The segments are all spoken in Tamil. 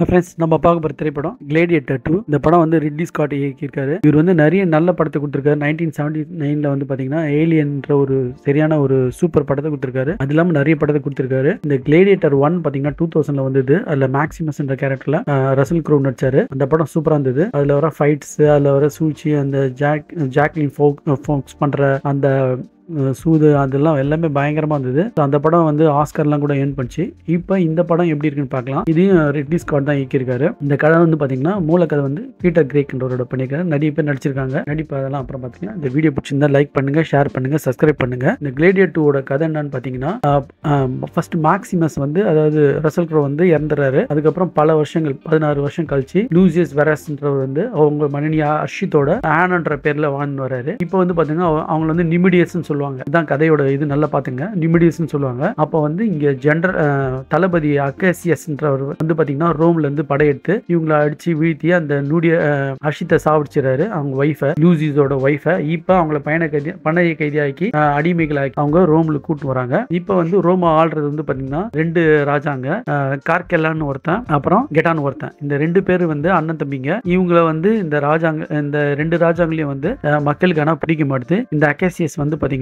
ஃப்ரெண்ட்ஸ் நம்ம பார்க்க போகிற திரைப்படம் கிளேடியேட்டர் 2. இந்த படம் வந்து ரிட்லி ஸ்காட் இயக்கியிருக்காரு. இவர் வந்து நிறைய நல்ல படத்தை கொடுத்துருக்காரு. 1979 வந்து பார்த்தீங்கன்னா ஏலியன்ற ஒரு சரியான ஒரு சூப்பர் படத்தை கொடுத்துருக்காரு. அது இல்லாமல் நிறைய படத்தை கொடுத்துருக்காரு. இந்த கிளேடியேட்டர் 1 பார்த்தீங்கன்னா 2000 வந்தது. அதில் மேக்ஸிமஸ் என்ற கேரக்டரில் ரசல் க்ரோ நடிச்சாரு. அந்த படம் சூப்பராக இருந்தது. அதில் வர ஃபைட்ஸ், அதில் வர சூழ்ச்சி, அந்த ஜாக்லின் ஃபோக்ஸ் பண்ணுற அந்த சூது, அதெல்லாம் எல்லாமே பயங்கரமாக இருந்தது. அந்த படம் வந்து ஆஸ்கர்லாம் கூட ஏர்ன் பண்ணிச்சு. இப்போ இந்த படம் எப்படி இருக்குன்னு பார்க்கலாம். இதையும் ரிட்லி ஸ்காட் தான் இயக்கியிருக்காரு. இந்த கதை வந்து பார்த்தீங்கன்னா மூலக்கதை வந்து பீட்டர் கிரேக்ன்றவரோட பண்ணியிருக்காரு. நிறைய பேர் நடிச்சிருக்காங்க. நடிப்பு அதெல்லாம் அப்புறம் பார்த்தீங்கன்னா இந்த வீடியோ பிடிச்சிருந்தா லைக் பண்ணுங்க, ஷேர் பண்ணுங்க, சப்ஸ்கிரைப் பண்ணுங்க. இந்த கிளேடியேட்டர் 2 கதை என்னன்னு பார்த்தீங்கன்னா, ஃபர்ஸ்ட் மேக்ஸிமஸ் வந்து அதாவது ரசல் க்ரோ வந்து இறந்துறாரு. அதுக்கப்புறம் பல வருஷங்கள் 16 வருஷம் கழிச்சு லூசியஸ் வெரஸ்ன்றவர் வந்து அவங்க மனைவி அர்ஷித்தோட ஆனன்ற பேர்ல வாழ்ந்து வராரு. இப்போ வந்து பார்த்தீங்கன்னா அவங்க வந்து நிமிடியஸ் சொல்லுவாங்க. இதான் கதையோட இது. நல்லா பாத்துங்க, நிமிடியஸ்னு சொல்லுவாங்க. அப்போ வந்து இங்க ஜெனரல் தளபதி அகேசியஸ்ன்றவர் வந்து பாத்தீங்கன்னா ரோம்ல இருந்து படையெடுத்து இவங்களை அடிச்சு வீழ்த்தி அந்த அர்ஷித்தை சாவடிச்சிடறாரு, அவங்க ஒய்ஃபை, லூசிஸோட ஒய்ஃபை. இப்போ அவங்கள பணைய கைதியாக்கி அடிமைகளாக்கி அவங்க ரோம்ல கூட்டு வராங்க. இப்போ வந்து ரோம் ஆள்றது வந்து பாத்தீங்கன்னா 2 ராஜாங்க, கார்கெல்லான்னு ஒருத்தன், அப்புறம் கெட்டான்னு ஒருத்தன். இந்த 2 பேர் வந்து அண்ணன் தம்பிங்க. இவங்களை வந்து இந்த 2 ராஜாங்களையும் வந்து மக்களுக்கு ஆனா பிடிக்க மாட்டுது. இந்த அகேசியஸ் வந்து பாத்தீங்கன்னா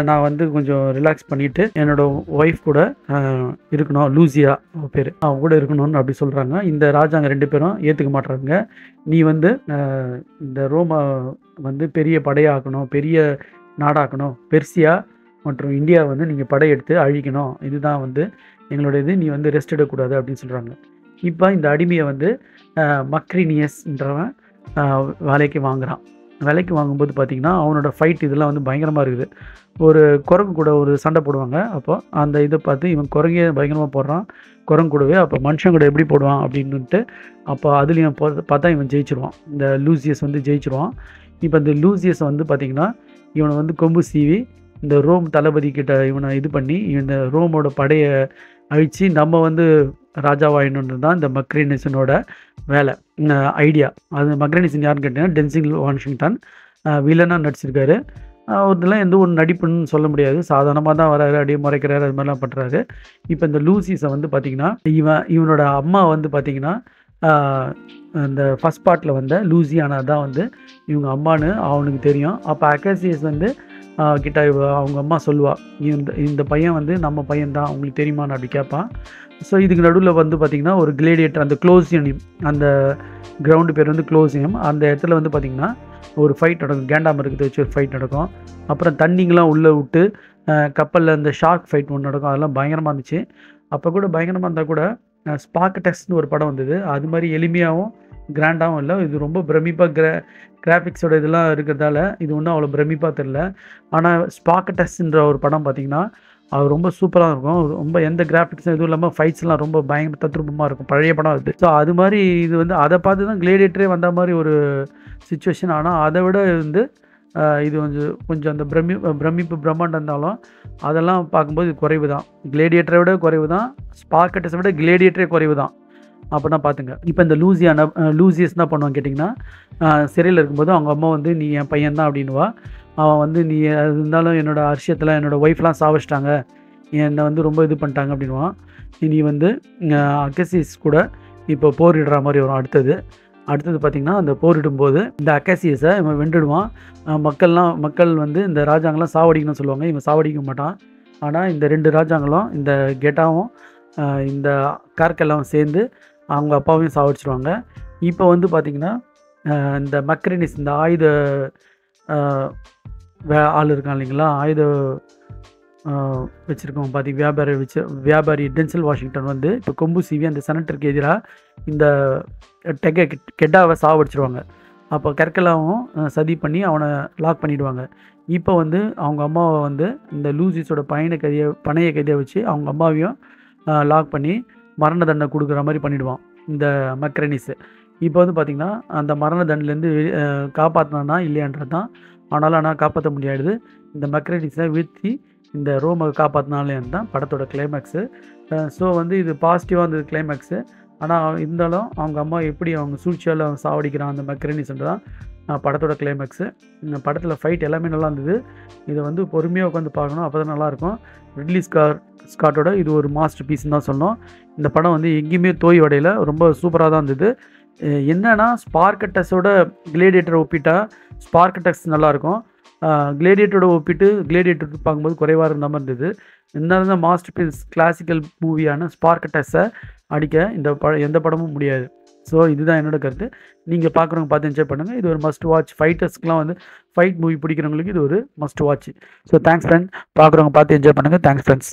நான் வந்து கொஞ்சம் ரிலாக்ஸ் பண்ணிட்டு என்னோட ஒய்ஃப் கூட இருக்கணும், லூசியா பேரு, அவங்க கூட இருக்கணும்னு அப்படி சொல்றாங்க. இந்த ராஜாங்க 2 பேரும் ஏத்துக்க மாட்டாங்க. நீ வந்து இந்த ரோம வந்து பெரிய படையாக்கணும், பெரிய நாடாக்கணும், பெர்சியா மற்றும் இந்தியா வந்து நீங்க படையெடுத்து அழிக்கணும், இதுதான் வந்து எங்களோட இது, நீ வந்து ரெஸ்ட் எடுக்கக்கூடாது அப்படின்னு சொல்றாங்க. இப்போ இந்த அடிமையை வந்து மக்ரினியஸ்ன்றவன் வேலைக்கு வாங்குறான். விலைக்கு வாங்கும்போது பார்த்தீங்கன்னா அவனோட ஃபைட் இதெல்லாம் வந்து பயங்கரமாக இருக்குது. ஒரு குரங்கு கூட ஒரு சண்டை போடுவாங்க. அப்போ அந்த இதை பார்த்து இவன் குரங்கே பயங்கரமாக போடுறான். குரங்கு கூடவே அப்போ மனுஷன் கூட எப்படி போடுவான் அப்படின்ட்டு அப்போ அதுலேயும் பார்த்தா இவன் ஜெயிச்சிருவான். இந்த லூசியஸ் வந்து ஜெயிச்சிருவான். இப்போ இந்த லூசியஸ் வந்து பார்த்திங்கன்னா இவனை வந்து கொம்பு சீவி இந்த ரோம் தளபதி கிட்ட இவனை இது பண்ணி இந்த ரோமோட படையை அழித்து நம்ம வந்து ராஜாவாயின்னு தான் இந்த மக்ரினிசனோட வேலை, ஐடியா. அது மக்ரினிசன் யாருன்னு கேட்டீங்கன்னா டென்சில் வாஷிங்டன் வில்லனாக நடிச்சிருக்காரு. அவர்லாம் எந்த ஒரு நடிப்புன்னு சொல்ல முடியாது, சாதாரணமாக தான் வராரு, அப்படியே முறைக்கிறாரு, அது மாதிரிலாம் பண்ணுறாரு. இப்போ இந்த லூசிஸை வந்து பார்த்திங்கன்னா இவனோட அம்மா வந்து பார்த்திங்கன்னா இந்த ஃபஸ்ட் பார்ட்டில் வந்த லூசியானா தான் வந்து இவங்க அம்மானு அவனுக்கு தெரியும். அப்போ அகேசியஸ் வந்து கிட்ட அவங்க அம்மா சொல்லுவாள், இந்த பையன் வந்து நம்ம பையன்தான், அவங்களுக்கு தெரியுமான்னு அப்படி கேட்பான். ஸோ இதுக்கு நடுவில் வந்து பார்த்திங்கன்னா ஒரு கிளேடியேட்டர், அந்த க்ளோசியம், அந்த கிரவுண்டு பேர் வந்து க்ளோசியம், அந்த இடத்துல வந்து பார்த்திங்கன்னா ஒரு ஃபைட் நடக்கும். கேண்டாமருக்கு வச்சு ஒரு ஃபைட் நடக்கும். அப்புறம் தண்ணிங்கெலாம் உள்ளே விட்டு கப்பலில் அந்த ஷார்க் ஃபைட் ஒன்று நடக்கும். அதெல்லாம் பயங்கரமாக இருந்துச்சு. அப்போ கூட பயங்கரமாக இருந்தால் கூட ஸ்பார்க்டஸ்னு ஒரு படம் வந்தது. அது மாதிரி எளிமையாகவும் கிராண்டாகவும் இல்லை. இது ரொம்ப பிரமிப்பாக கிராஃபிக்ஸோட இதெல்லாம் இருக்கிறதால இது ஒன்றும் அவ்வளோ பிரமிப்பாக தெரில. ஆனால் ஸ்பார்க்டஸ்ன்ற ஒரு படம் பார்த்திங்கன்னா அது ரொம்ப சூப்பராக இருக்கும். ரொம்ப எந்த கிராஃபிக்ஸும் எதுவும் இல்லாமல் ஃபைட்ஸ்லாம் ரொம்ப பயங்கர தத்ரூபமாக இருக்கும். பழைய படம் அது. ஸோ அது மாதிரி இது வந்து அதை பார்த்து தான் கிளேடியேட்டரே வந்த மாதிரி ஒரு சுச்சுவேஷன். ஆனால் அதை விட வந்து இது கொஞ்சம் அந்த பிரமிப்பு பிரம்மாண்டம் இருந்தாலும் அதெல்லாம் பார்க்கும்போது குறைவு தான். கிளேடியேட்டரை விட குறைவு தான், ஸ்பார்க்டஸை விட கிளேடியேட்டரே குறைவு தான். அப்படின்னா பார்த்துங்க. இப்போ இந்த லூசியஸ் என்ன பண்ணுவான்னு கேட்டிங்கன்னா, சிறையில் இருக்கும்போது அவங்க அம்மா வந்து நீ என் பையன் தான் அப்படின்வா. அவன் வந்து நீ இருந்தாலும் என்னோடய அர்ஷியத்தில் என்னோடய ஒய்ஃப்லாம் சாவச்சிட்டாங்க, என்னை வந்து ரொம்ப இது பண்ணிட்டாங்க அப்படின்வான். நீ வந்து அகேசியஸ் கூட இப்போ போரிடுற மாதிரி வரும். அடுத்தது பார்த்திங்கன்னா அந்த போரிடும்போது இந்த அகேசியஸை இவன் வென்றுடுவான். மக்கள் வந்து இந்த ராஜாங்கெல்லாம் சாவடிக்கணும்னு சொல்லுவாங்க. இவன் சாவடிக்க மாட்டான். ஆனால் இந்த 2 ராஜாங்களும், இந்த கெட்டாவும் இந்த கார்கெல்லாம் சேர்ந்து அவங்க அப்பாவையும் சாவடிச்சிருவாங்க. இப்போ வந்து பார்த்திங்கன்னா இந்த மக்ரினிஸ், இந்த ஆயுத ஆள் இருக்கான் இல்லைங்களா, ஆயுத வச்சுருக்கோம் வியாபாரி டென்சில் வாஷிங்டன் வந்து இப்போ கொம்பு சீவி அந்த செனட்டருக்கு எதிராக இந்த கெட்டாவை சாவடிச்சிருவாங்க. அப்போ கற்கலாவும் சதி பண்ணி அவனை லாக் பண்ணிவிடுவாங்க. இப்போ வந்து அவங்க அம்மாவை வந்து இந்த லூசிஸோட பணைய கைதியை வச்சு அவங்க அம்மாவையும் லாக் பண்ணி மரண தண்டனை கொடுக்குற மாதிரி பண்ணிவிடுவான் இந்த மக்ரினிஸு. இப்போ வந்து பார்த்திங்கன்னா அந்த மரண தண்டனையிலேருந்து காப்பாற்றினானா இல்லையான்றது தான். ஆனால் காப்பாற்ற முடியாது. இந்த மக்ரினிஸை வீழ்த்தி இந்த ரோமை காப்பாற்றினாலேன்னு தான் படத்தோட கிளைமேக்ஸு. ஸோ வந்து இது பாசிட்டிவாக இருந்தது கிளைமேக்ஸு. ஆனால் இருந்தாலும் அவங்க அம்மா எப்படி அவங்க சூழ்ச்சியால் அவங்க சாவடிக்கிறான் அந்த மக்ரினிஸ்ன்றது தான் படத்தோட கிளைமேக்ஸு. இந்த படத்தில் ஃபைட் எல்லாமே நல்லா இருந்தது. இதை வந்து பொறுமையாக உட்காந்து பார்க்கணும், அப்போ தான் நல்லாயிருக்கும். ரிட்லி ஸ்காட்டோட இது ஒரு மாஸ்டர் பீஸ்ன்னு தான் சொன்னோம். இந்த படம் வந்து எங்கேயுமே தோய்வடையில் ரொம்ப சூப்பராக தான் இருந்தது. என்னன்னா ஸ்பார்க்கட்டஸோட கிளேடியேட்டரை ஒப்பிட்டா ஸ்பார்க்கட்டஸ் நல்லாயிருக்கும். கிளேடியேட்டரோட ஒப்பிட்டு கிளேடியேட்டர் பார்க்கும்போது குறைவாக இருந்த மாதிரி இருந்தது. இருந்தாலும் தான் மாஸ்டர் பீஸ் கிளாசிக்கல் மூவியான ஸ்பார்க்கட்டஸை அடிக்க எந்த படமும் முடியாது. ஸோ இதுதான் என்னோட கருத்து. நீங்கள் பார்க்குறவங்க பார்த்து என்ஜாய் பண்ணுங்கள். இது ஒரு மஸ்ட் வாட்ச். ஃபைட்டர்ஸ்க்குலாம் வந்து ஃபைட் மூவி பிடிக்கிறவங்களுக்கு இது ஒரு must watch. So thanks friends. பார்க்குறவங்க பார்த்து என்ஜாய் பண்ணுங்கள். Thanks friends.